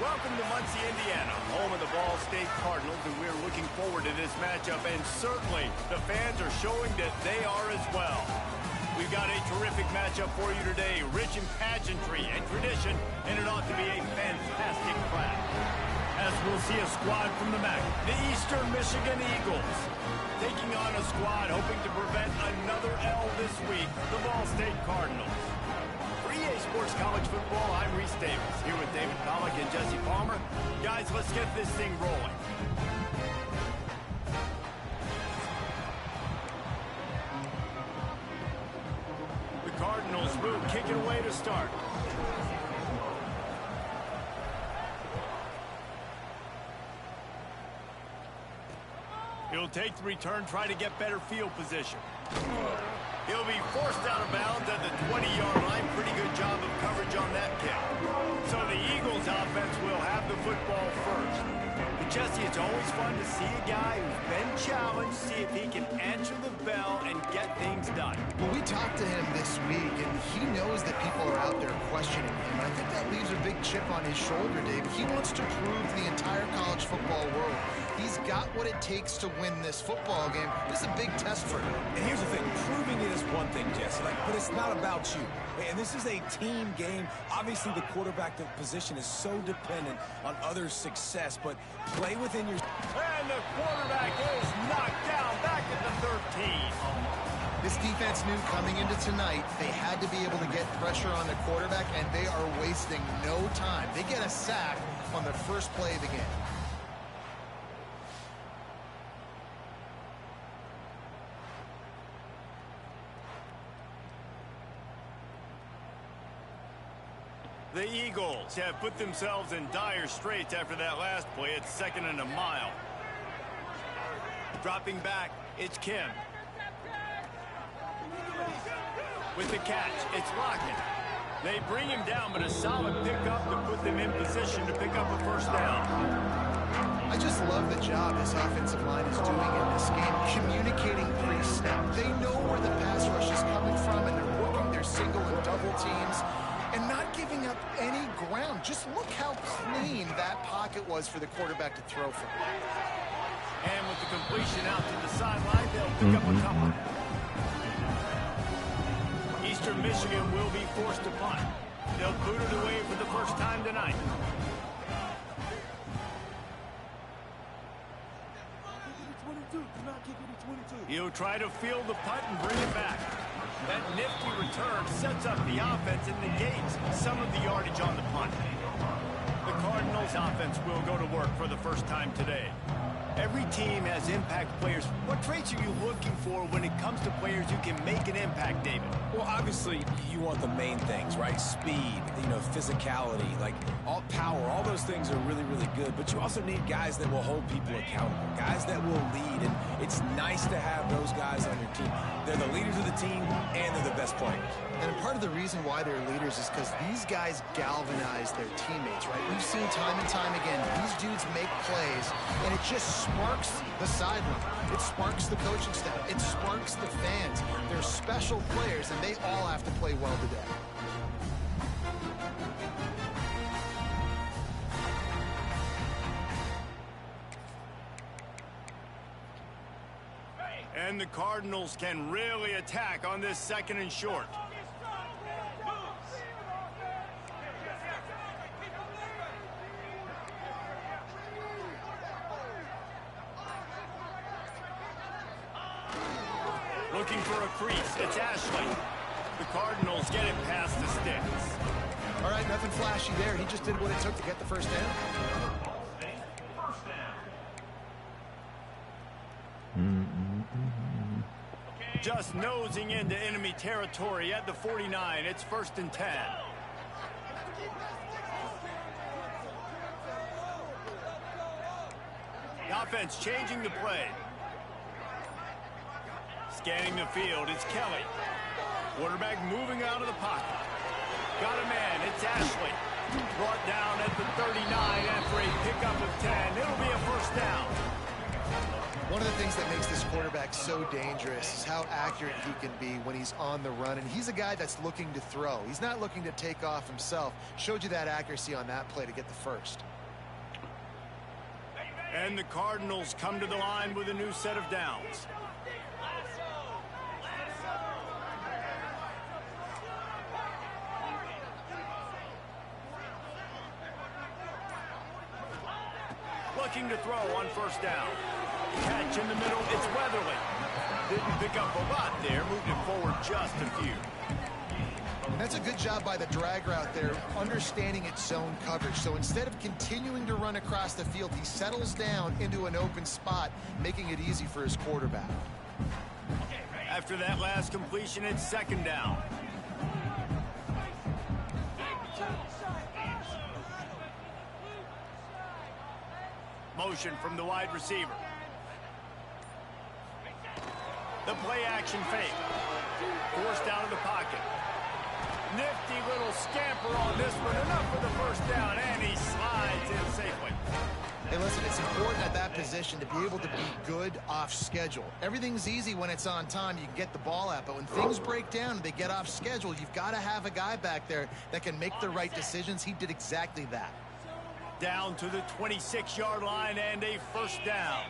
Welcome to Muncie, Indiana, home of the Ball State Cardinals, and we're looking forward to this matchup, and certainly the fans are showing that they are as well. We've got a terrific matchup for you today, rich in pageantry and tradition, and it ought to be a fantastic clash. As we'll see a squad from the MAC, the Eastern Michigan Eagles, taking on a squad hoping to prevent another L this week, the Ball State Cardinals. For EA Sports College Football, I'm Reese Davis, here with David Pollack and Jesse Palmer. Guys, let's get this thing rolling. The Cardinals will kick it away to start. He'll take the return, try to get better field position. He'll be forced out of bounds at the 20-yard line. Pretty good job of coverage on that kick. So the Eagles offense will have the football first. But Jesse, it's always fun to see a guy who's been challenged, see if he can answer the bell and get things done. Well, we talked to him this week, and he knows that people are out there questioning him. I think that leaves a big chip on his shoulder, Dave. He wants to prove to the entire college football world he's got what it takes to win this football game. This is a big test for him. And here's the thing, proving it is one thing, Jesse, but it's not about you. And this is a team game. Obviously, the quarterback position is so dependent on others' success, but play within your... And the quarterback is knocked down back at the 13. This defense knew coming into tonight they had to be able to get pressure on the quarterback, and they are wasting no time. They get a sack on the first play of the game. The Eagles have put themselves in dire straits after that last play. It's 2nd and a mile. Dropping back, it's Kim. With the catch, it's Lockett. They bring him down, but a solid pickup to put them in position to pick up a first down. I just love the job this offensive line is doing in this game, communicating pre-snap. They know where the pass rush is coming from, and they're working their single and double teams and not giving up any ground. Just look how clean that pocket was for the quarterback to throw from. And with the completion out to the sideline, they'll pick up a couple. Eastern Michigan will be forced to punt. They'll boot it away for the first time tonight. He'll try to field the punt and bring it back. That nifty return sets up the offense and negates some of the yardage on the punt. The Cardinals offense will go to work for the first time today. Every team has impact players. What traits are you looking for when it comes to players who can make an impact, David? Well, obviously, you want the main things, right? Speed, physicality, like all power, all those things are really, really good. But you also need guys that will hold people accountable, guys that will lead. And it's nice to have those guys on your team. They're the leaders of the team, and they're the best players. And part of the reason why they're leaders is because these guys galvanize their teammates, right? We've seen time and time again, these dudes make plays, and it just sparks the sideline. It sparks the coaching staff. It sparks the fans. They're special players, and they all have to play well today. And the Cardinals can really attack on this 2nd and short. Looking for a crease. It's Ashley. The Cardinals get it past the sticks. All right, nothing flashy there. He just did what it took to get the first down. Just nosing into enemy territory at the 49. It's 1st and 10. The offense changing the play. Scanning the field, it's Kelly. Quarterback moving out of the pocket. Got a man, it's Ashley. Brought down at the 39 after a pickup of 10. It'll be a first down. One of the things that makes this quarterback so dangerous is how accurate he can be when he's on the run. And he's a guy that's looking to throw. He's not looking to take off himself. Showed you that accuracy on that play to get the first. And the Cardinals come to the line with a new set of downs. Looking to throw on first down. Catch in the middle, it's Weatherly. Didn't pick up a lot there, moved it forward just a few. That's a good job by the drag route there, understanding its zone coverage. So instead of continuing to run across the field, he settles down into an open spot, making it easy for his quarterback. After that last completion, it's second down. Motion from the wide receiver. The play action fake. Forced out of the pocket. Nifty little scamper on this one. Enough for the first down, and he slides in safely. Hey, listen, it's important at that position to be able to be good off schedule. Everything's easy when it's on time. You can get the ball out, but when things break down and they get off schedule, you've got to have a guy back there that can make the right decisions. He did exactly that. Down to the 26-yard line and a first down.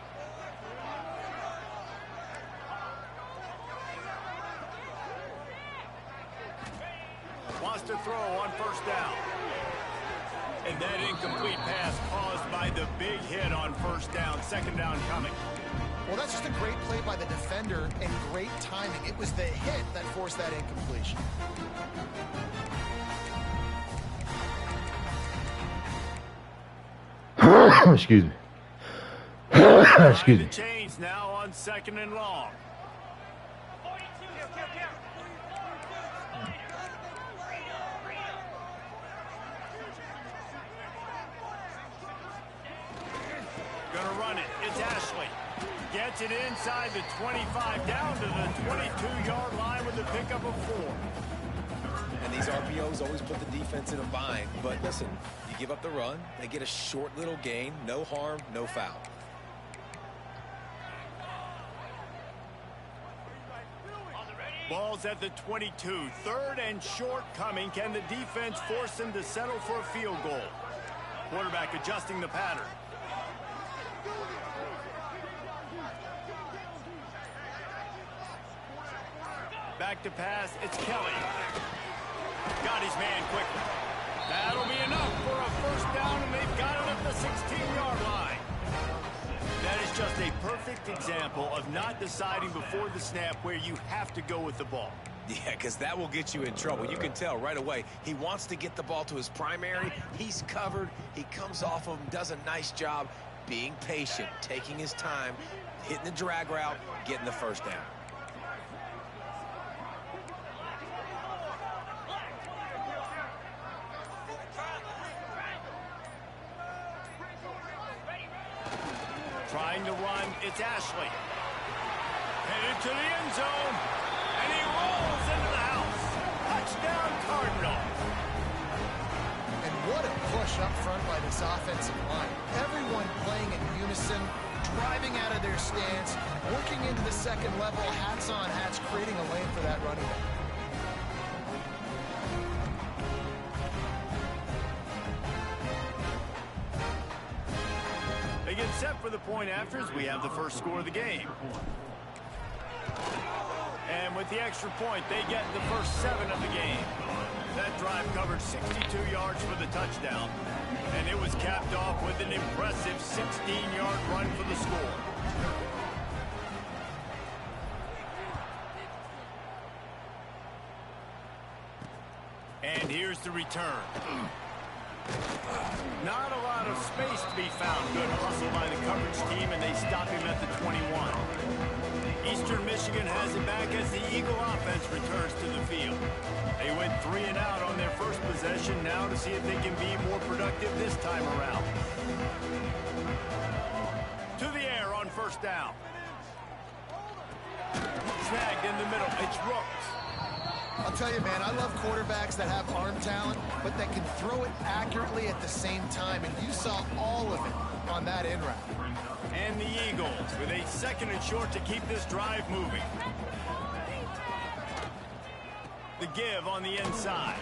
Wants to throw on first down. And that incomplete pass caused by the big hit on first down. Second down coming. Well, that's just a great play by the defender and great timing. It was the hit that forced that incompletion. Excuse me. Excuse me. The chains now on second and long. Gonna run it. It's Ashley. Gets it inside the 25, down to the 22-yard line with a pickup of 4. And these RPOs always put the defense in a bind. But listen, you give up the run, they get a short little gain, no harm, no foul. Ball's at the 22. Third and short coming. Can the defense force him to settle for a field goal? Quarterback adjusting the pattern. Back to pass. It's Kelly. Got his man quickly. That'll be enough for a first down, and they've got it at the 16-yard line. That is just a perfect example of not deciding before the snap where you have to go with the ball. Yeah, because that will get you in trouble. You can tell right away. He wants to get the ball to his primary. He's covered. He comes off of him, does a nice job being patient, taking his time, hitting the drag route, getting the first down. Trying to run, it's Ashley. Headed to the end zone, and he rolls into the house. Touchdown, Cardinals. And what a push up front by this offensive line. Everyone playing in unison, driving out of their stance, working into the second level, hats on hats, creating a lane for that running back. They get set for the point after as we have the first score of the game. And with the extra point, they get the first 7 of the game. That drive covered 62 yards for the touchdown. And it was capped off with an impressive 16-yard run for the score. And here's the return. Not a lot of space to be found. Good hustle by the coverage team, and they stop him at the 21. Eastern Michigan has it back as the Eagle offense returns to the field. They went 3 and out on their first possession, now to see if they can be more productive this time around. To the air on first down. Snagged in the middle. It's Rooks. I'll tell you, man, I love quarterbacks that have arm talent, but that can throw it accurately at the same time, and you saw all of it on that in route. And the Eagles with a second and short to keep this drive moving. The give on the inside.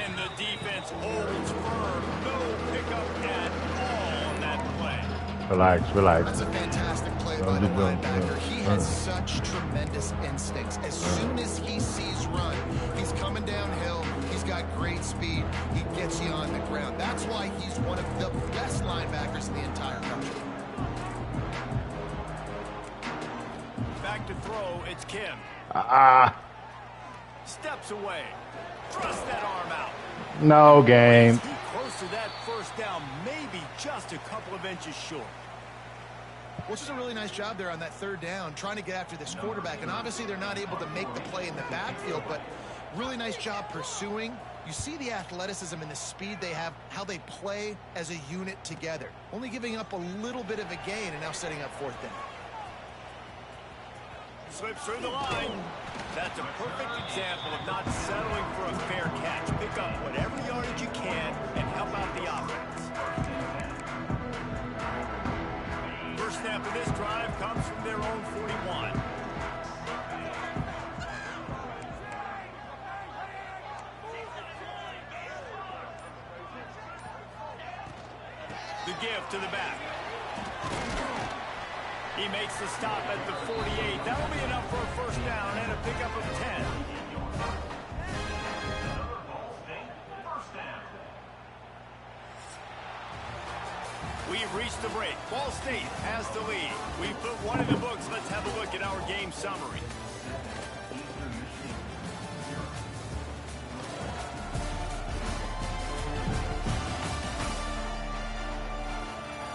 And the defense holds firm. No pickup at all on that play. Relax, relax. That's a fantastic play by the linebacker. He has such tremendous instincts. As soon as he sees run, he's coming downhill. He's got great speed. He gets you on the ground. That's why he's one of the best linebackers in the entire country. Back to throw, it's Kim. Steps away. Thrust that arm out. No game. Too close to that first down, maybe just a couple of inches short. Which is a really nice job there on that third down, trying to get after this quarterback. And obviously they're not able to make the play in the backfield, but really nice job pursuing. You see the athleticism and the speed they have, how they play as a unit together. Only giving up a little bit of a gain and now setting up fourth down. Slips through the line. That's a perfect example of not settling for a fair catch. Pick up whatever yardage you can and help out the offense. First snap of this drive comes from their own 41. The give to the back. He makes the stop at the 48. That'll be enough for a first down and a pickup of 10. We've reached the break. Ball State has the lead. We put one in the books. Let's have a look at our game summary.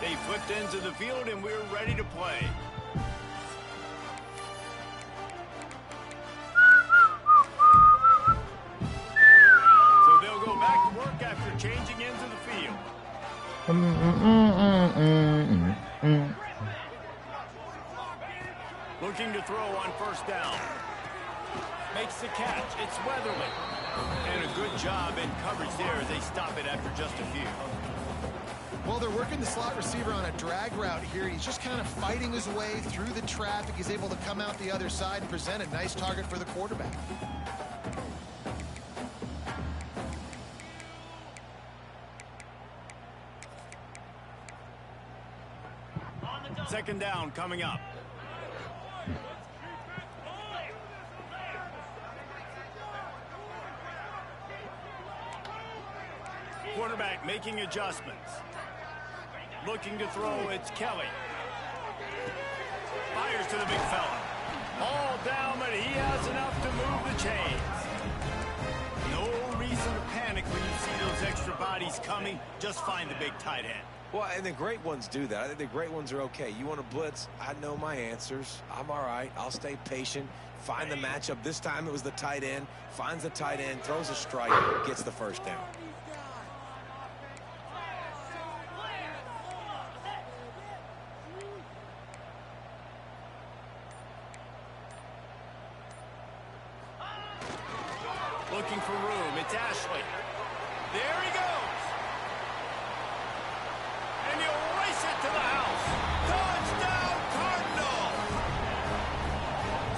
They flipped into the field, and we're ready to play. So they'll go back to work after changing into the field. Looking to throw on first down. Makes the catch. It's Weatherly. And a good job in coverage there as they stop it after just a few. Well, they're working the slot receiver on a drag route here. He's just kind of fighting his way through the traffic. He's able to come out the other side and present a nice target for the quarterback. Second down coming up. Quarterback making adjustments. Looking to throw, it's Kelly. Fires to the big fella. All down, but he has enough to move the chains. No reason to panic when you see those extra bodies coming. Just find the big tight end. Well, and the great ones do that. I think the great ones are okay. You want to blitz? I know my answers. I'm all right. I'll stay patient. Find the matchup. This time it was the tight end. Finds the tight end, throws a strike, gets the first down. Looking for room. It's Ashley. There he goes. And he'll race it to the house. Touchdown, Cardinals.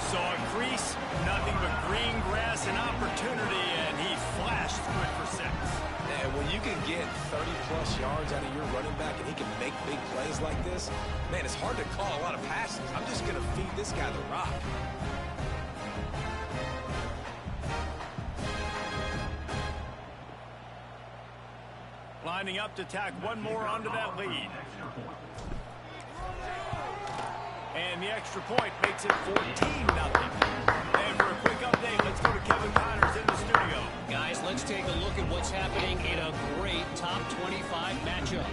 Saw a crease, nothing but green grass and opportunity, and he flashed through it for 6. And when you can get 30-plus yards out of your running back and he can make big plays like this, man, it's hard to call a lot of passes. I'm just going to feed this guy the rock. Lining up to tack one more onto that lead. And the extra point makes it 14-0. And for a quick update, let's go to Kevin Connors in the studio. Guys, let's take a look at what's happening in a great top 25 matchup.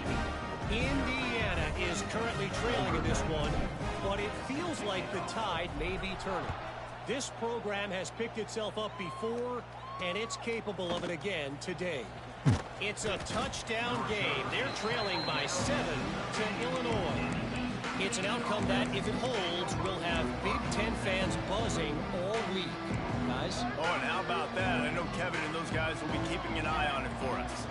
Indiana is currently trailing in this one, but it feels like the tide may be turning. This program has picked itself up before, and it's capable of it again today. It's a touchdown game. They're trailing by 7 to Illinois. It's an outcome that, if it holds, will have Big Ten fans buzzing all week. Guys? Oh, and how about that? I know Kevin and those guys will be keeping an eye on it for us.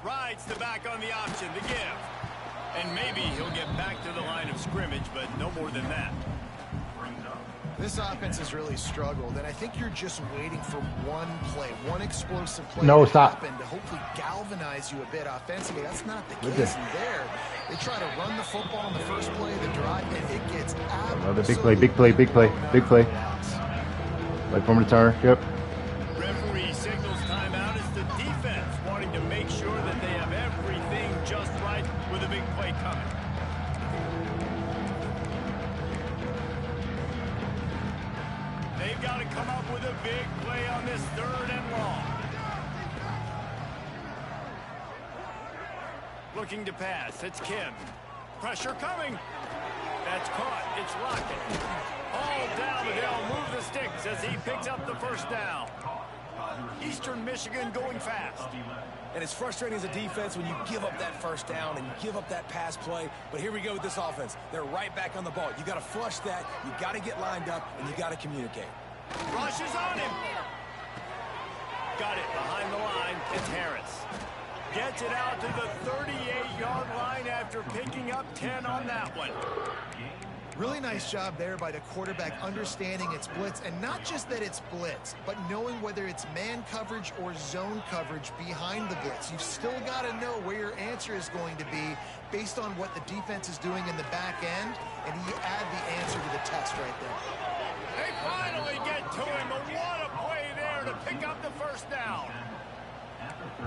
Rides the back on the option, the give. And maybe he'll get back to the line of scrimmage, but no more than that. This offense has really struggled, and I think you're just waiting for one play, one explosive play No, to stop. happen to hopefully galvanize you a bit offensively. That's not the Look case at- there. They try to run the football in the first play of the drive, and it gets Another big play, big play, big play, big play. Like from return. Yep. Referee signals timeout as the defense wanting to make sure that they have everything just right with a big play coming. They've got to come up with a big play on this 3rd and long. Looking to pass. It's Kim. Pressure coming. That's caught. It's Lockett. All down, and they'll move the sticks as he picks up the first down. Eastern Michigan going fast. And it's frustrating as a defense when you give up that first down and you give up that pass play. But here we go with this offense. They're right back on the ball. You got to flush that. You got to get lined up, and you got to communicate. Rushes on him. Got it behind the line. It's Harris. Gets it out to the 38-yard line after picking up 10 on that one. Really nice job there by the quarterback understanding it's blitz, and not just that it's blitz, but knowing whether it's man coverage or zone coverage behind the blitz. You've still got to know where your answer is going to be based on what the defense is doing in the back end, and you add the answer to the test right there. They finally get to him, but what a play there to pick up the first down.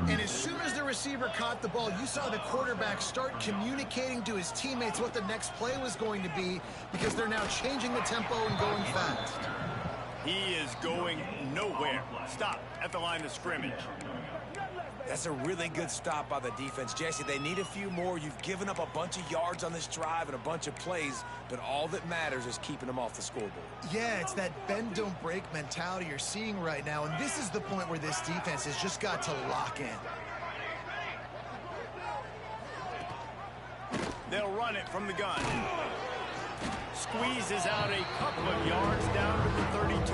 And as soon as the receiver caught the ball, you saw the quarterback start communicating to his teammates what the next play was going to be, because they're now changing the tempo and going fast. He is going nowhere. Stop at the line of scrimmage. That's a really good stop by the defense. Jesse, they need a few more. You've given up a bunch of yards on this drive and a bunch of plays, but all that matters is keeping them off the scoreboard. Yeah, it's that bend, don't break mentality you're seeing right now, and this is the point where this defense has just got to lock in. They'll run it from the gun. Squeezes out a couple of yards down to the 32.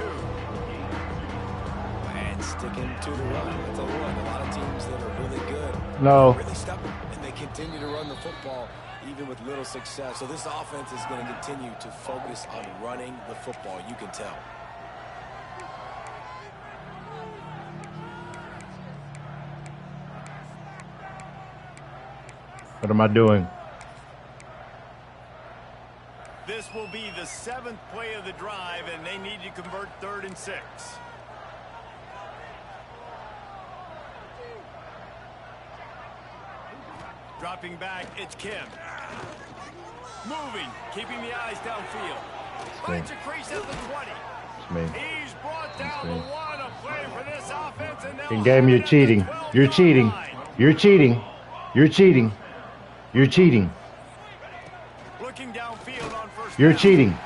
And sticking to the run. I'll tell you what, a lot of teams that are really good No. are really stubborn, and they continue to run the football even with little success. So this offense is going to continue to focus on running the football. You can tell. What am I doing? This will be the 7th play of the drive, and they need to convert 3rd and 6. Dropping back, it's Kim. Moving, keeping the eyes downfield. Finds a crease at the 20. It's me. He's brought down the one. A play for this offense, and In game, you're cheating. You're cheating. You're cheating. You're cheating. You're cheating. Looking downfield on first You're down. cheating.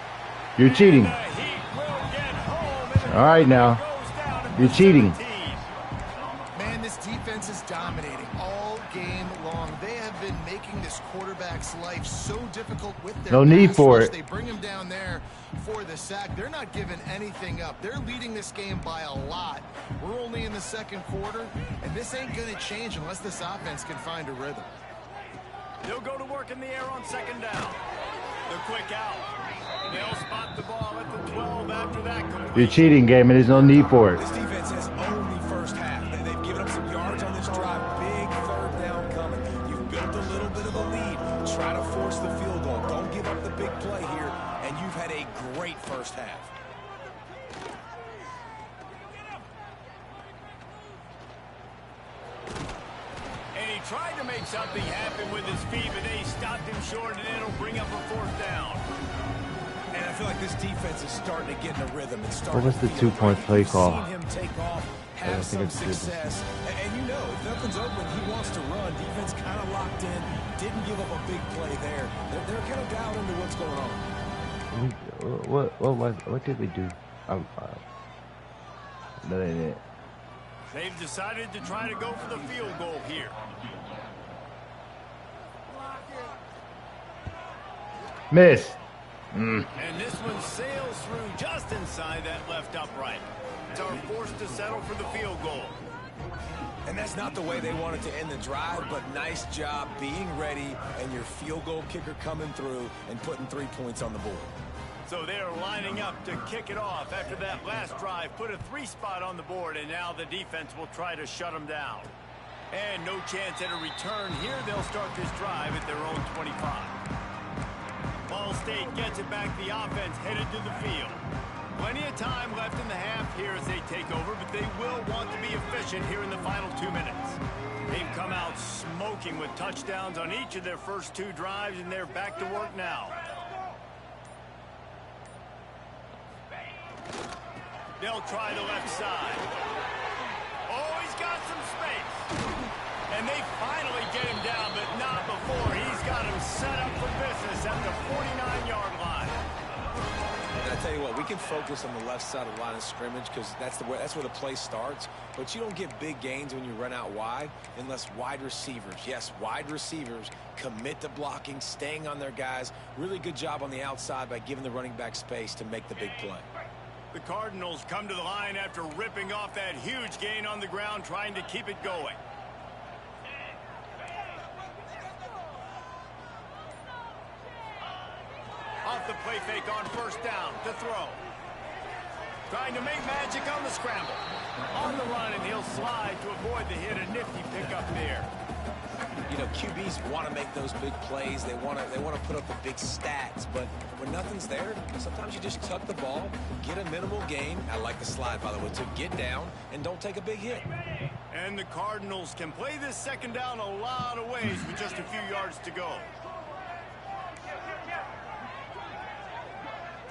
You're cheating. And the Heat will get home, and the All right now. goes down to You're cheating. 17. Man, this defense is dominating all game long. They have been making this quarterback's life so difficult with their No need pass for rush. it. They bring him down there for the sack. They're not giving anything up. They're leading this game by a lot. We're only in the 2nd quarter, and this ain't going to change unless this offense can find a rhythm. They'll go to work in the air on 2nd down. The quick out. They'll spot the ball at the 12 after that completion. You're cheating, game, and there's no need for it. This defense has only first half. They've given up some yards on this drive. Big 3rd down coming. You've built a little bit of a lead. Try to force the field goal. Don't give up the big play here. And you've had a great first half. And he tried to make something happen with his feet, but they stopped him short, and it'll bring up a 4th down. And I feel like this defense is starting to get in a rhythm. It's What starting was to the feel 2-point right. play You've call? seen him take off, I have don't think some it's a good success. And you know, if nothing's open, he wants to run. Defense kind of locked in. Didn't give up a big play there. They're kind of dialed into what's going on. What did we do? That ain't it. They've decided to try to go for the field goal here. Miss. And this one sails through just inside that left upright. It's our forced to settle for the field goal. And that's not the way they wanted to end the drive, but nice job being ready and your field goal kicker coming through and putting 3 points on the board. So they're lining up to kick it off after that last drive. Put a 3 spot on the board, and now the defense will try to shut them down. And no chance at a return here. They'll start this drive at their own 25. Ball State gets it back. The offense headed to the field. Plenty of time left in the half here as they take over, but they will want to be efficient here in the final 2 minutes. They've come out smoking with touchdowns on each of their first 2 drives, and they're back to work now. They'll try the left side. Oh, he's got some space. And they finally get him down, but not before. He's got him set up for business at the 49-yard line. And I tell you what, we can focus on the left side of the line of scrimmage because that's where the play starts. But you don't get big gains when you run out wide unless wide receivers, yes, wide receivers, commit to blocking, staying on their guys. Really good job on the outside by giving the running back space to make the big play. The Cardinals come to the line after ripping off that huge gain on the ground, trying to keep it going. Off the play fake on first down to throw. Trying to make magic on the scramble. On the run, and he'll slide to avoid the hit. A nifty pickup there. You know, QBs want to make those big plays. They want to put up the big stats. But when nothing's there, sometimes you just tuck the ball, get a minimal gain. I like the slide, by the way, to get down and don't take a big hit. And the Cardinals can play this second down a lot of ways with just a few yards to go.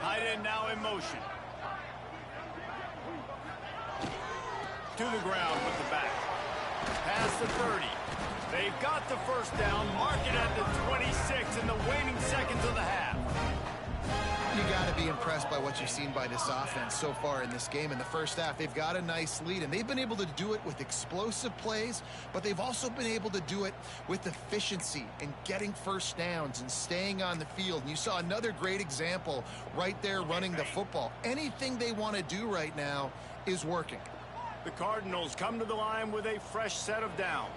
Tight end now in motion. To the ground with the back. Past the 30. They've got the first down. Mark it at the 26 in the waning seconds of the half. You got to be impressed by what you've seen by this offense so far in this game. In the first half, they've got a nice lead, and they've been able to do it with explosive plays, but they've also been able to do it with efficiency and getting first downs and staying on the field. And you saw another great example right there running the football. Anything they want to do right now is working. The Cardinals come to the line with a fresh set of downs.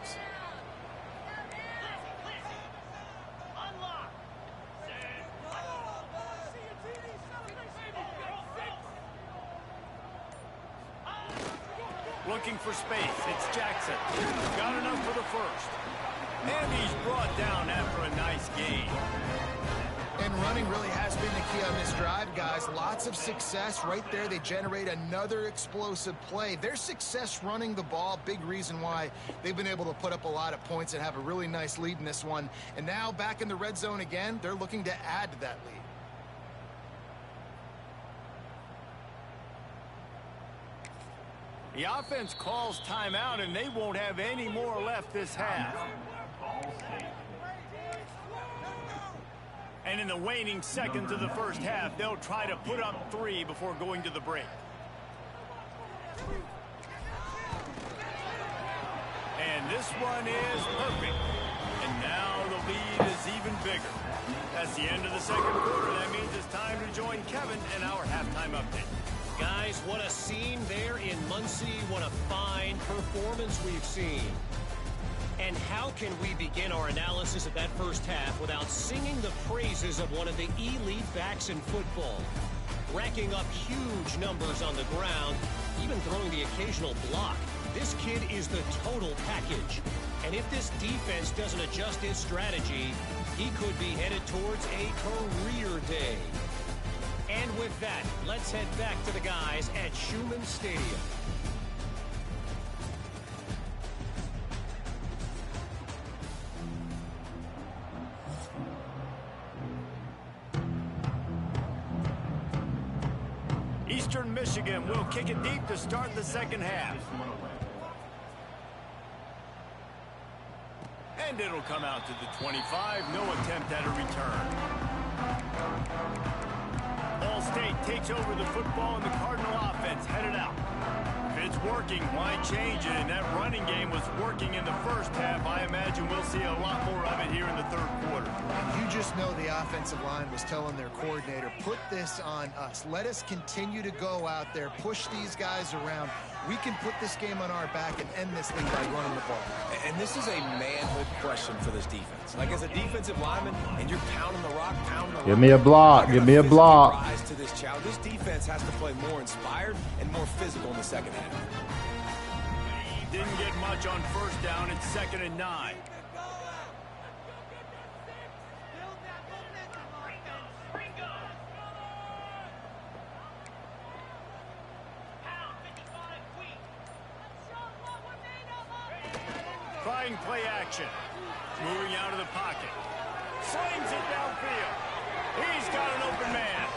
Looking for space. It's Jackson. Got enough for the first. And he's brought down after a nice gain. And running really has been the key on this drive, guys. Lots of success right there. They generate another explosive play. Their success running the ball, big reason why they've been able to put up a lot of points and have a really nice lead in this one. And now back in the red zone again, they're looking to add to that lead. The offense calls timeout, and they won't have any more left this half. And in the waning seconds of the first half, they'll try to put up 3 before going to the break. And this one is perfect. And now the lead is even bigger. That's the end of the second quarter. That means it's time to join Kevin in our halftime update. Guys, what a scene there in Muncie. What a fine performance we've seen. And how can we begin our analysis of that first half without singing the praises of one of the elite backs in football? Racking up huge numbers on the ground, even throwing the occasional block. This kid is the total package. And if this defense doesn't adjust its strategy, he could be headed towards a career day. And with that, let's head back to the guys at Schumann Stadium. Eastern Michigan will kick it deep to start the second half. And it'll come out to the 25. No attempt at a return. Ball State takes over the football, and the Cardinal offense headed out. If it's working, why change it? And that running game was working in the first half. I imagine we'll see a lot more of it here in the third quarter. And you just know the offensive line was telling their coordinator, put this on us. Let us continue to go out there, push these guys around, we can put this game on our back and end this thing by running the ball. And this is a manhood question for this defense. Like, as a defensive lineman, and you're pounding the rock, Give me a block. Give me a block. Rise to this challenge. This defense has to play more inspired and more physical in the second half. Didn't get much on first down. It's 2nd and 9. Trying play action. Moving out of the pocket. Slings it downfield. He's got an open man.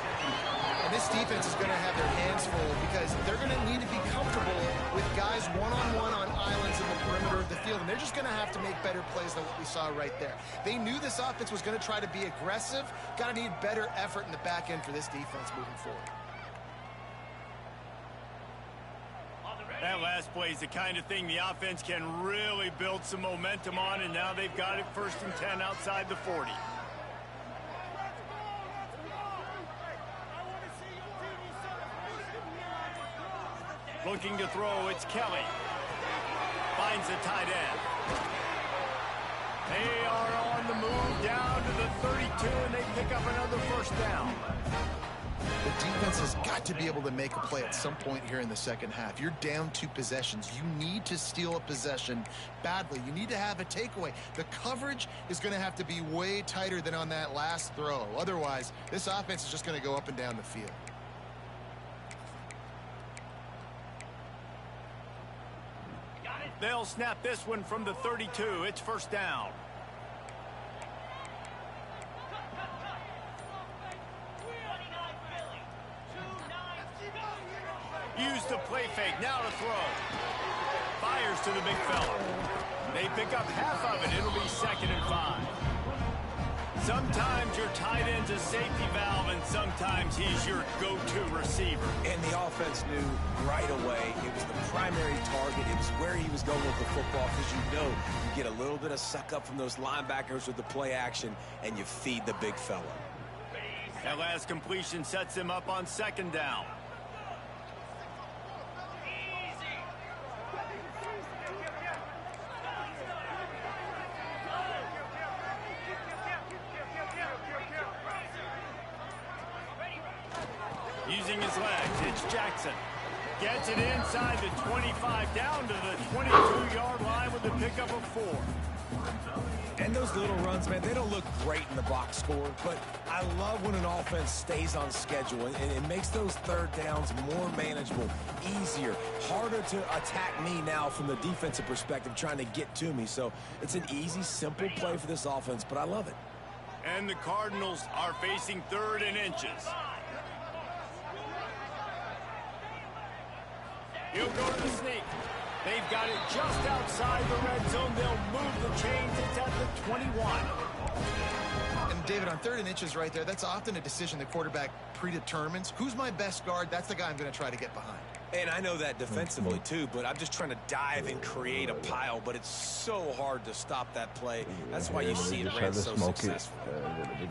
And this defense is going to have their hands full because they're going to need to be comfortable with guys one-on-one on islands in the perimeter of the field. And they're just going to have to make better plays than what we saw right there. They knew this offense was going to try to be aggressive. Got to need better effort in the back end for this defense moving forward. That last play is the kind of thing the offense can really build some momentum on, and now they've got it 1st and 10 outside the 40. Looking to throw, it's Kelly. Finds the tight end. They are on the move down to the 32, and they pick up another 1st down. The defense has got to be able to make a play at some point here in the second half. You're down 2 possessions. You need to steal a possession badly. You need to have a takeaway. The coverage is going to have to be way tighter than on that last throw. Otherwise, this offense is just going to go up and down the field. They'll snap this one from the 32. It's 1st down. Use the play fake, now to throw. Fires to the big fella. They pick up half of it. It'll be 2nd and 5. Sometimes your tight end's a safety valve, and sometimes he's your go-to receiver. And the offense knew right away it was the primary target. It was where he was going with the football, because you know you get a little bit of suck up from those linebackers with the play action, and you feed the big fella. That last completion sets him up on 2nd down. Using his legs, it's Jackson. Gets it inside the 25, down to the 22-yard line with the pickup of 4. And those little runs, man, they don't look great in the box score, but I love when an offense stays on schedule, and it makes those 3rd downs more manageable, easier, harder to attack me now from the defensive perspective, trying to get to me. So it's an easy, simple play for this offense, but I love it. And the Cardinals are facing 3rd and inches. He'll go to the sneak. They've got it just outside the red zone. They'll move the chains. It's at the 21. And David, on 3rd and inches right there, that's often a decision the quarterback predetermines. Who's my best guard? That's the guy I'm going to try to get behind. And I know that defensively too, but I'm just trying to dive and create a pile, but it's so hard to stop that play. That's why you see it ran so successful.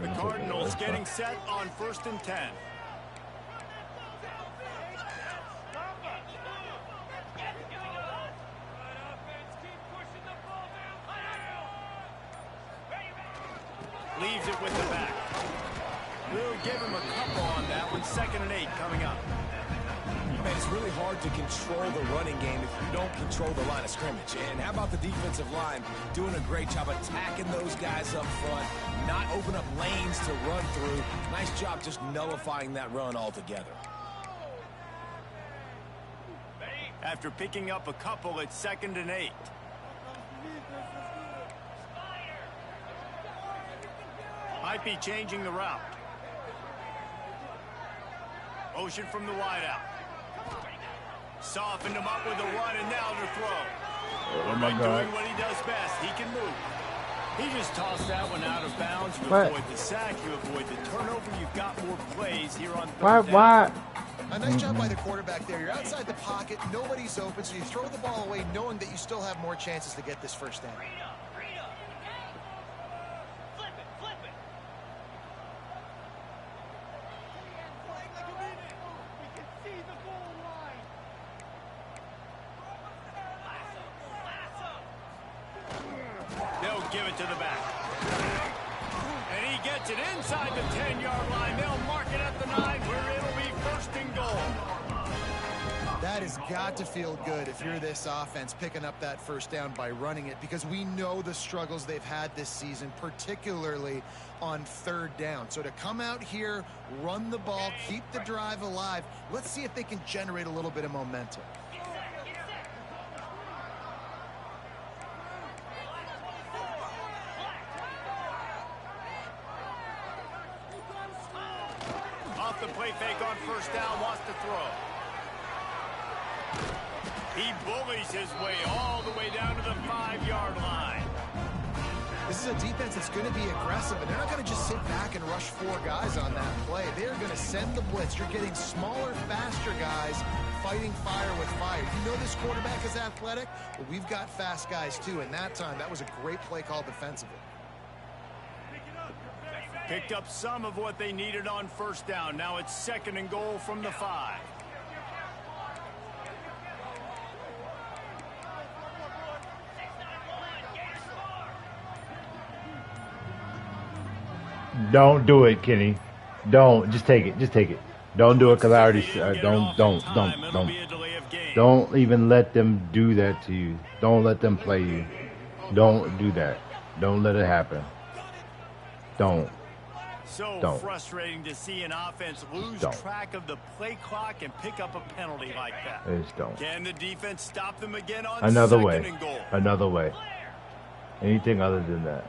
The Cardinals getting set on 1st and 10. Leaves it with the back. We'll give him a couple on that one. 2nd and 8 coming up. Man, it's really hard to control the running game if you don't control the line of scrimmage. And how about the defensive line doing a great job attacking those guys up front, not open up lanes to run through. Nice job just nullifying that run altogether. After picking up a couple, it's 2nd and 8. Might be changing the route. Motion from the wideout. Softened him up with a run, and now to throw. Oh my God. Doing what he does best. He can move. He just tossed that one out of bounds. You What? avoid the sack. You avoid the turnover. You've got more plays here on 3rd down. Why? A nice job by the quarterback there. You're outside the pocket. Nobody's open, so you throw the ball away knowing that you still have more chances to get this 1st down. give it to the back. And he gets it inside the 10-yard line. They'll mark it at the 9 where it'll be 1st and goal. That has got to feel good if you're this offense picking up that 1st down by running it, because we know the struggles they've had this season, particularly on 3rd down. So to come out here, run the ball, keep the drive alive, let's see if they can generate a little bit of momentum. Off the play fake on 1st down, wants to throw. He bullies his way all the way down to the 5-yard line. This is a defense that's going to be aggressive, and they're not going to just sit back and rush 4 guys on that play. They're going to send the blitz. You're getting smaller, faster guys fighting fire with fire. You know this quarterback is athletic, but we've got fast guys too, and that time, that was a great play call defensively. Picked up some of what they needed on 1st down. Now it's 2nd and goal from the 5. Don't do it, Kenny. Don't. Just take it. Just take it. Don't do it, because I already said don't even let them do that to you. Don't let them play you. Don't do that. Don't let it happen. Don't. So frustrating to see an offense lose track of the play clock and pick up a penalty like that. Just don't. Can the defense stop them again on another 2nd way? And goal? Another way. Anything other than that.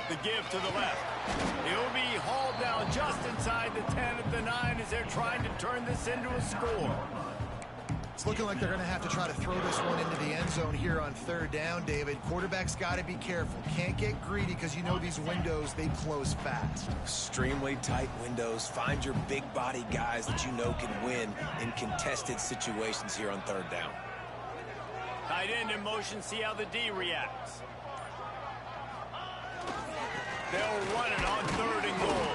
The give to the left. He'll be hauled down just inside the 10 at the 9 as they're trying to turn this into a score. It's looking like they're going to have to try to throw this one into the end zone here on 3rd down, David. Quarterback's got to be careful. Can't get greedy, because you know these windows, they close fast. Extremely tight windows. Find your big body guys that you know can win in contested situations here on 3rd down. Tight end in motion, see how the D reacts. They'll run it on 3rd and goal.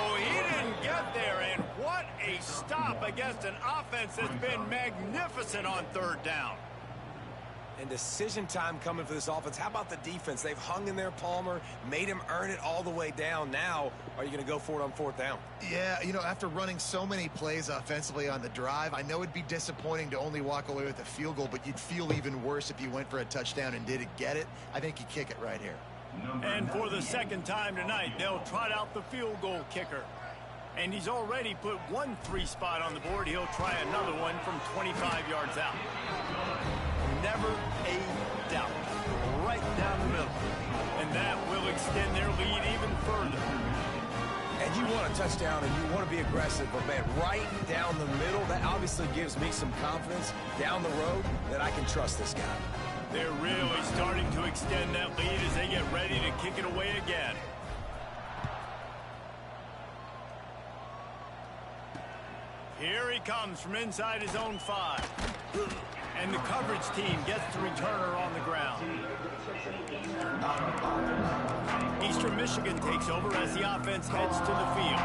Oh, he didn't get there, and what a stop against an offense that's been magnificent on 3rd down. And decision time coming for this offense. How about the defense? They've hung in there, Palmer, made him earn it all the way down. Now, are you going to go for it on 4th down? Yeah, you know, after running so many plays offensively on the drive, I know it'd be disappointing to only walk away with a field goal, but you'd feel even worse if you went for a touchdown and didn't get it. I think you kick it right here. And for the 2nd time tonight, they'll trot out the field goal kicker. And he's already put 1 3 spot on the board. He'll try another one from 25 yards out. Never a doubt. Right down the middle. And that will extend their lead even further. And you want a touchdown and you want to be aggressive, but man, right down the middle, that obviously gives me some confidence down the road that I can trust this guy. They're really starting to extend that lead as they get ready to kick it away again. Here he comes from inside his own 5. And the coverage team gets the returner on the ground. Eastern Michigan takes over as the offense heads to the field.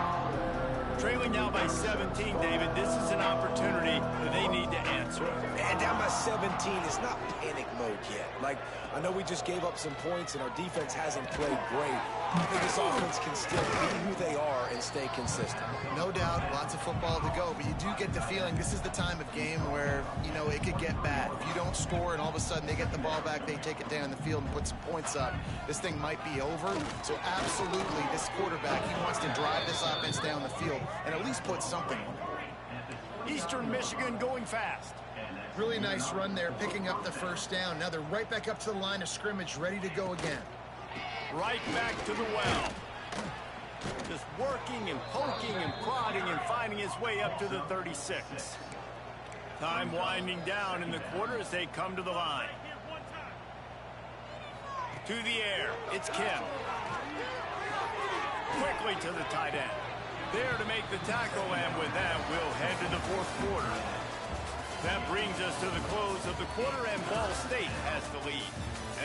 Trailing now by 17, David, this is an opportunity that they need to answer. And down by 17, it's not panic mode yet. Like, I know we just gave up some points and our defense hasn't played great. I think this offense can still be who they are and stay consistent. No doubt, lots of football to go, but you do get the feeling this is the time of game where, you know, it could get bad. If you don't score and all of a sudden they get the ball back, they take it down the field and put some points up, this thing might be over. So absolutely, this quarterback, he wants to drive this offense down the field and at least put something on it. Eastern Michigan going fast. Really nice run there, picking up the 1st down. Now they're right back up to the line of scrimmage, ready to go again. Right back to the well. Just working and poking and prodding and finding his way up to the 36. Time winding down in the quarter as they come to the line. To the air, it's Kim. Quickly to the tight end. There to make the tackle, and with that, we'll head to the 4th quarter. That brings us to the close of the quarter, and Ball State has the lead.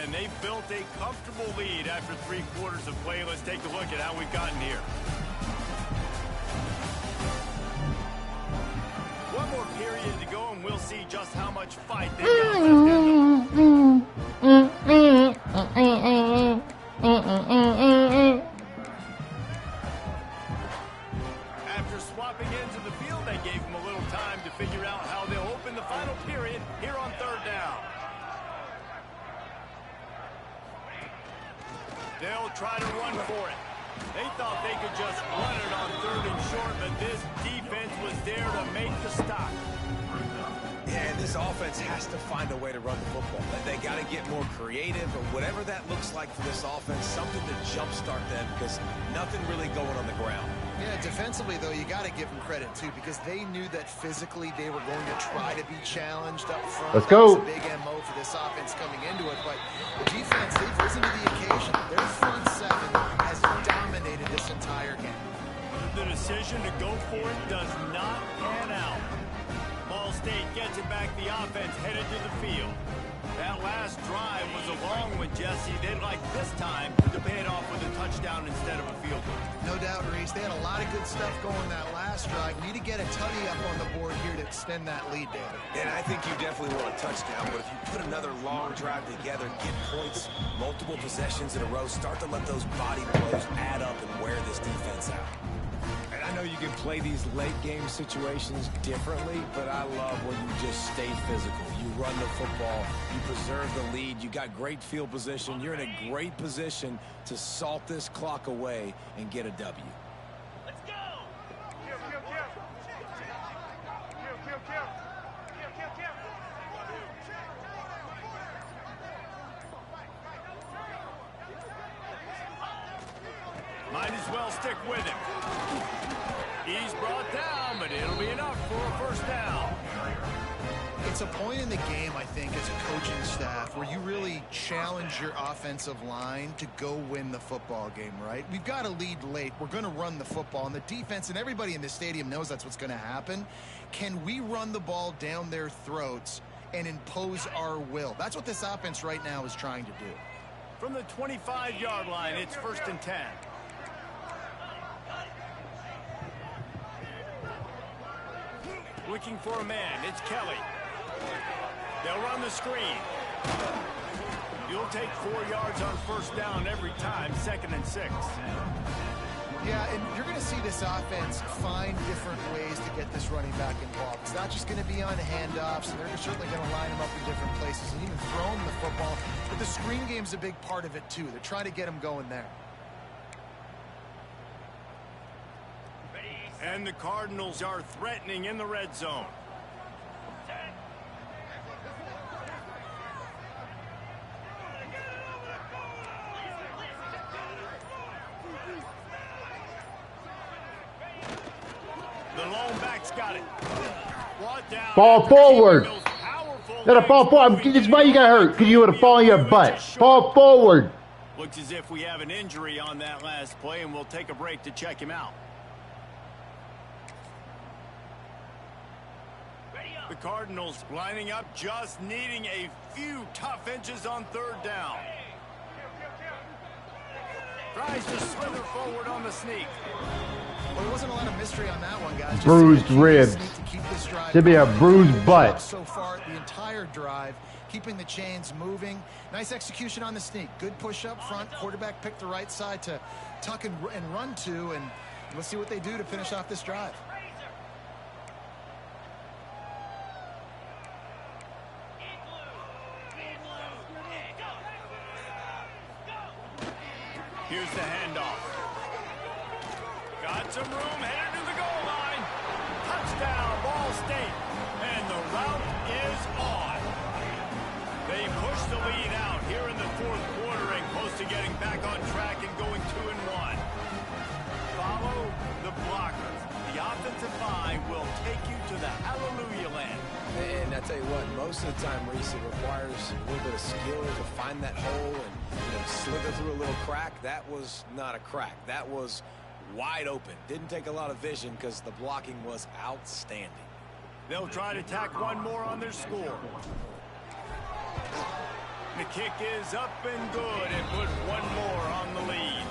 And they've built a comfortable lead after 3 quarters of play. Let's take a look at how we've gotten here. much fight they got left in them. After swapping ends of the field, they gave them a little time to figure out how they'll open the final period here on third down. They'll try to run for it. They thought they could just run it on third and short, but this defense was there to make the stop. Yeah, and this offense has to find a way to run the football. They got to get more creative, or whatever that looks like for this offense, something to jumpstart them, because nothing really going on the ground. Yeah, defensively, though, you got to give them credit, too, because they knew that physically they were going to try to be challenged up front. Let's go. That was a big MO for this offense coming into it, but the defense, they've risen to the occasion. Their front seven has dominated this entire game. The decision to go for it does not pan out. Ball State gets it back. The offense headed to the field. That last drive was a long one, Jesse. They'd like this time to pay it off with a touchdown instead of a field goal. No doubt, Reese. They had a lot of good stuff going that last drive. Need to get a tutty up on the board here to extend that lead, David. And I think you definitely want a touchdown, but if you put another long drive together, get points, multiple possessions in a row, start to let those body blows add up and wear this defense out. And I know you can play these late game situations differently, but I love when you just stay physical. You run the football, you preserve the lead, you got great field position, you're in a great position to salt this clock away and get a W. Let's go! Might as well stick with him. He's brought down, but it'll be enough for a first down. It's a point in the game, I think, as a coaching staff where you really challenge your offensive line to go win the football game, right? We've got to lead late. We're going to run the football, and the defense and everybody in the stadium knows that's what's going to happen. Can we run the ball down their throats and impose our will? That's what this offense right now is trying to do. From the 25-yard line, it's 1st and 10. Looking for a man. It's Kelly. They'll run the screen. You'll take 4 yards on first down every time, 2nd and 6. Yeah, and you're going to see this offense find different ways to get this running back involved. It's not just going to be on handoffs, and they're certainly going to line him up in different places and even throw him the football. But the screen game's a big part of it, too. They're trying to get him going there. And the Cardinals are threatening in the red zone. The lone back's got it. Ball forward. Let it fall forward. This is why you got hurt, because you would have fallen your butt. Fall forward. Looks as if we have an injury on that last play, and we'll take a break to check him out. The Cardinals lining up, just needing a few tough inches on third down. Tries to slither forward on the sneak. Well, there wasn't a lot of mystery on that one, guys. Just Bruised ribs. Should be a bruised butt. So far, the entire drive, keeping the chains moving. Nice execution on the sneak. Good push up front. Quarterback picked the right side to tuck and run to, and let's see what they do to finish off this drive. Here's the handoff. Got some room, headed to the goal line. Touchdown, Ball State. And the route is on. They push the lead out here in the 4th quarter and close to getting back on track and going 2-1. Follow the blockers. The offensive line will take you to the hallelujah land. And I tell you what, most of the time, Reese, it requires a little bit of skill to find that hole and slither through a little crack. That was not a crack. That was wide open. Didn't take a lot of vision because the blocking was outstanding. They'll try to tack one more on their score. The kick is up and good and put one more on the lead.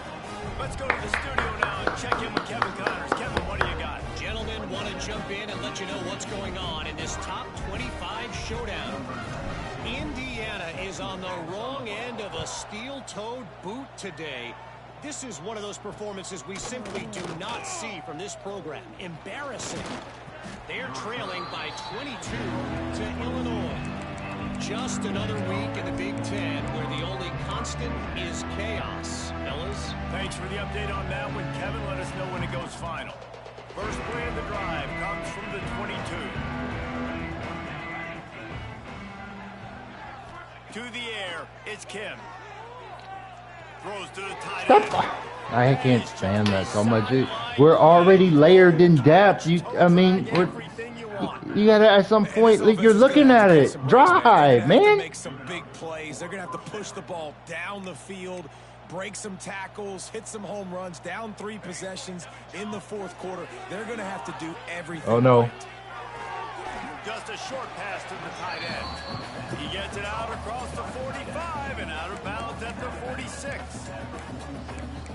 Let's go to the studio now and check in with Kevin Connors. Kevin, what do you got? Gentlemen, want to jump in and let you know what's going on in this top 25 showdown. Indiana is on the wrong end of a steel-toed boot today. This is one of those performances we simply do not see from this program. Embarrassing. They're trailing by 22 to Illinois. Just another week in the Big Ten where the only constant is chaos. Fellas? Thanks for the update on that one, Kevin. Let us know when it goes final. First play of the drive comes from the 22. To the air, it's Kim. Throws to the tight end. I can't stand that so much. We're already layered in depth. You gotta at some point, like, you're looking at it. Drive, man. Make some big plays. They're gonna have to push the ball down the field, break some tackles, hit some home runs, down 3 possessions in the 4th quarter. They're gonna have to do everything. Oh no. Right. Just a short pass to the tight end. He gets it out across the 45 and out of bounds at the 46.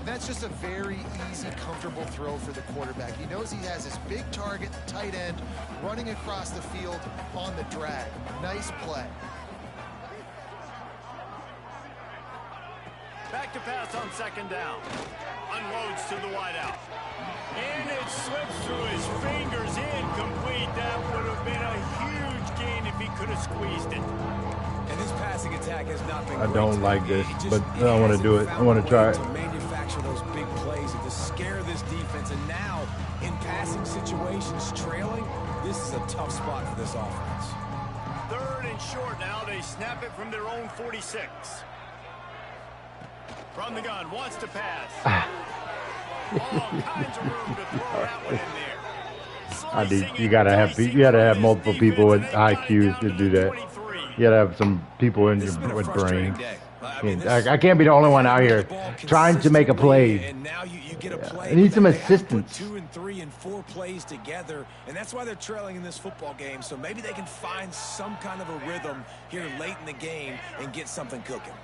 That's just a very easy, comfortable throw for the quarterback. He knows he has his big target, tight end, running across the field on the drag. Nice play. Back to pass on 2nd down. Unloads to the wideout. And it slips through his fingers, incomplete. That would have been a huge gain if he could have squeezed it. And this passing attack has not been I great don't today. like this, It just- but I want to do it. I want to try it. To manufacture those big plays and to scare this defense. And now, in passing situations, trailing, this is a tough spot for this offense. 3rd and short now. They snap it from their own 46. From the gun, wants to pass. All kinds of room to throw that one in there. You gotta have multiple people with IQs to do that. You gotta have some people in your with brain. I can't be the only one out here trying to make a play. And now you get a play. I need some They have to put assistance. 2 and 3 and 4 plays together, and that's why they're trailing in this football game. So maybe they can find some kind of a rhythm here late in the game and get something cooking.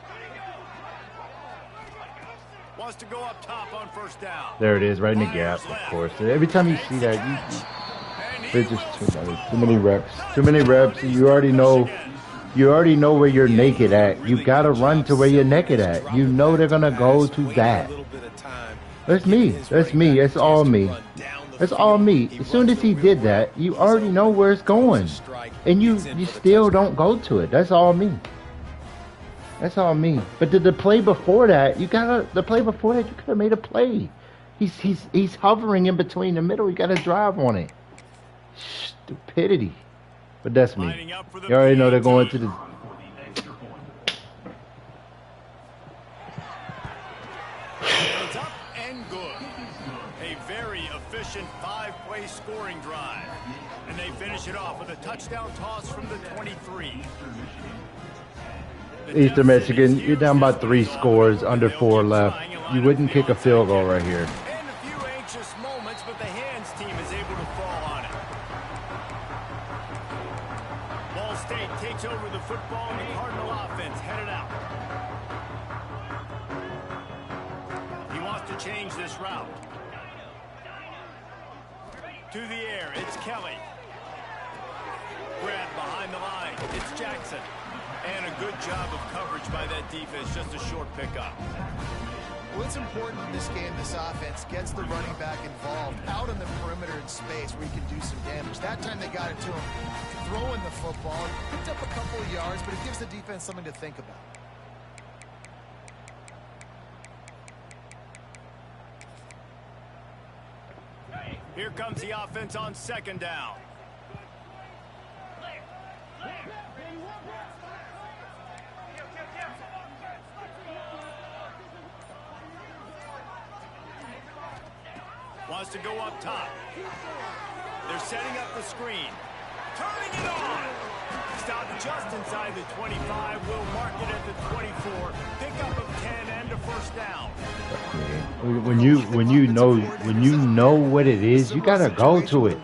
Wants to go up top on 1st down. There it is, right in the gap, of course. Every time you see that, there's just too many reps. Too many reps. You already know where you're naked at. You gotta run to where you're naked at. You know they're gonna go to that. That's me. That's me. That's all me. That's all me. As soon as he did that, you already know where it's going, and you still don't go to it. That's all me. That's all me. But the play before that, you could have made a play. He's hovering in between the middle. You gotta drive on it. Stupidity. But that's me. You already know they're going to the. It's up and good. A very efficient 5-play scoring drive. And they finish it off with a touchdown toss from the 23. Eastern Michigan, you're down by 3 scores, under 4 left. You wouldn't kick a field goal right here. And a few anxious moments, but the hands team is able to fall on it. Ball State takes over the football and the Cardinal offense headed out. He wants to change this route. To the air, it's Kelly. Grab behind the line, it's Jackson. And a good job of coverage by that defense, just a short pickup. Well, it's important in this game, this offense gets the running back involved out on the perimeter in space where he can do some damage. That time they got it to him throwing the football. He picked up a couple of yards, but it gives the defense something to think about. Here comes the offense on 2nd down. Wants to go up top. They're setting up the screen. Turning it on. Stopped just inside the 25. Will mark it at the 24. Pickup of 10 and a 1st down. When you know what it is, you gotta go to it.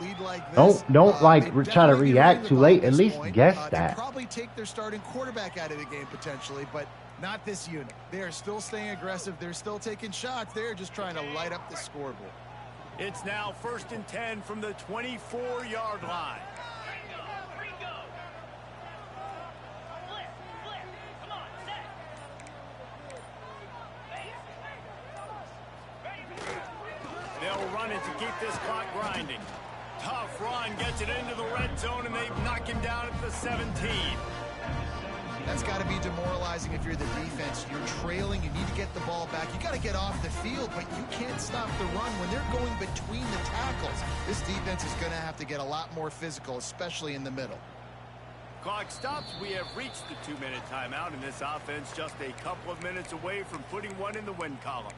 Don't like try to react too late. At least guess that. Probably take their starting quarterback out of the game potentially, but not this unit. They are still staying aggressive. They're still taking shots. They're just trying to light up the scoreboard. It's now 1st and 10 from the 24-yard line. They'll run it to keep this clock grinding. Tough run, gets it into the red zone, and they knock him down at the 17. That's got to be demoralizing if you're the defense. You're trailing, you need to get the ball back. You got to get off the field, but you can't stop the run when they're going between the tackles. This defense is going to have to get a lot more physical, especially in the middle. Clock stops. We have reached the 2-minute timeout, and this offense just a couple of minutes away from putting one in the win column.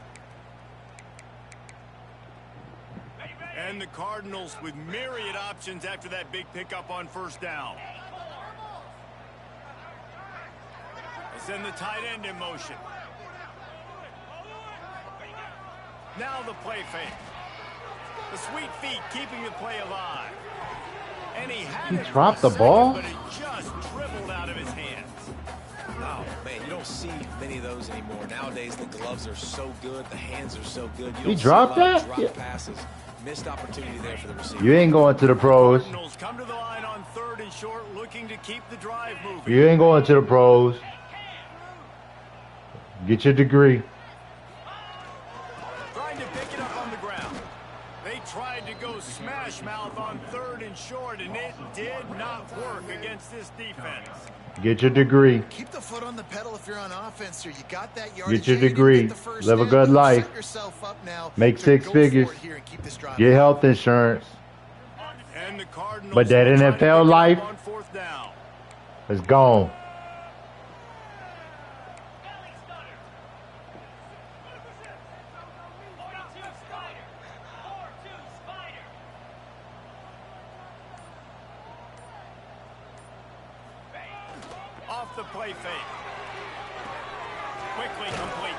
And the Cardinals with myriad options after that big pickup on 1st down. They send the tight end in motion. Now the play fake. The sweet feet keeping the play alive. And he dropped the ball? But it just dribbled out of his hands. Oh, man, you don't see many of those anymore. Nowadays, the gloves are so good. The hands are so good. He dropped that? Drop passes. Missed opportunity there for the receiver. You ain't going to the pros. Cardinals come to the line on 3rd and short, looking to keep the drive moving. You ain't going to the pros. Get your degree. Trying to pick it up on the ground. They tried to go smash mouth on 3rd and short, and it did not work against this defense. Get your degree. Keep the foot on the pedal if you're on offense here. You got that yardage. Get your degree. Live a good life. Set yourself up now. Make 6 figures. Get health insurance. And the Cardinals But that NFL life on 4th down. is gone. Off the play fake. Quickly complete.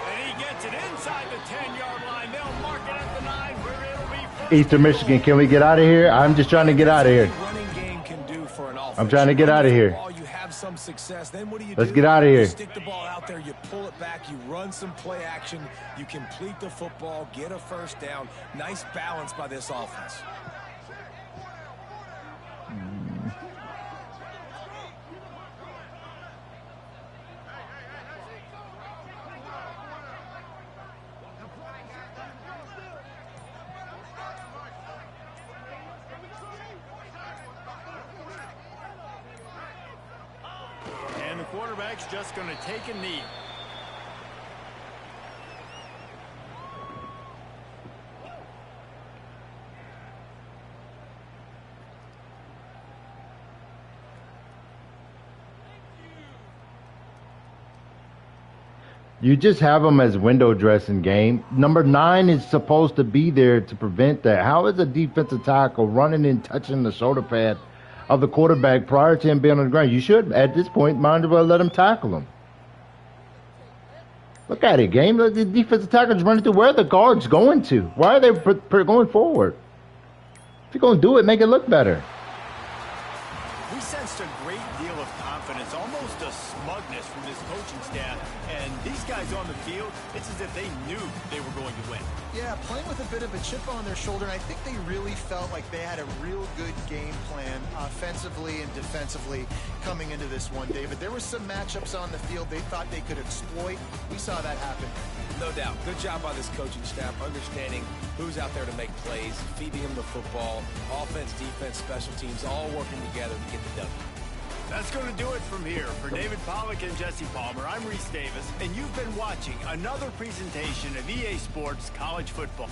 And he gets it inside the 10-yard line. They'll mark it at the 9 where it'll be first. Eastern Michigan, can we get out of here? I'm just trying to get out of here. Running game can do for an offense. I'm trying to get out of here. You have some success. Then what do you Let's do? get out of here. You stick the ball out there, you pull it back, you run some play action, you complete the football, get a 1st down. Nice balance by this offense. And the quarterback's just going to take a knee. You just have them as window dressing game. Number 9 is supposed to be there to prevent that. How is a defensive tackle running and touching the shoulder pad of the quarterback prior to him being on the ground? You should, at this point, might as well let him tackle him. Look at it, game. Look, the defensive tackle's running through. Where are the guards going to? Why are they going forward? If you're going to do it, make it look better. We sensed a great deal of confidence, almost a smugness from this coaching staff. And these guys on the field, it's as if they knew they were going to win. Yeah, playing with a bit of a chip on their shoulder, and I think they really felt like they had a real good game plan offensively and defensively coming into this one, David. There were some matchups on the field they thought they could exploit. We saw that happen. No doubt. Good job by this coaching staff, understanding who's out there to make plays, feeding them the football, offense, defense, special teams, all working together to get the W. That's going to do it from here. For David Pollack and Jesse Palmer, I'm Reese Davis, and you've been watching another presentation of EA Sports College Football.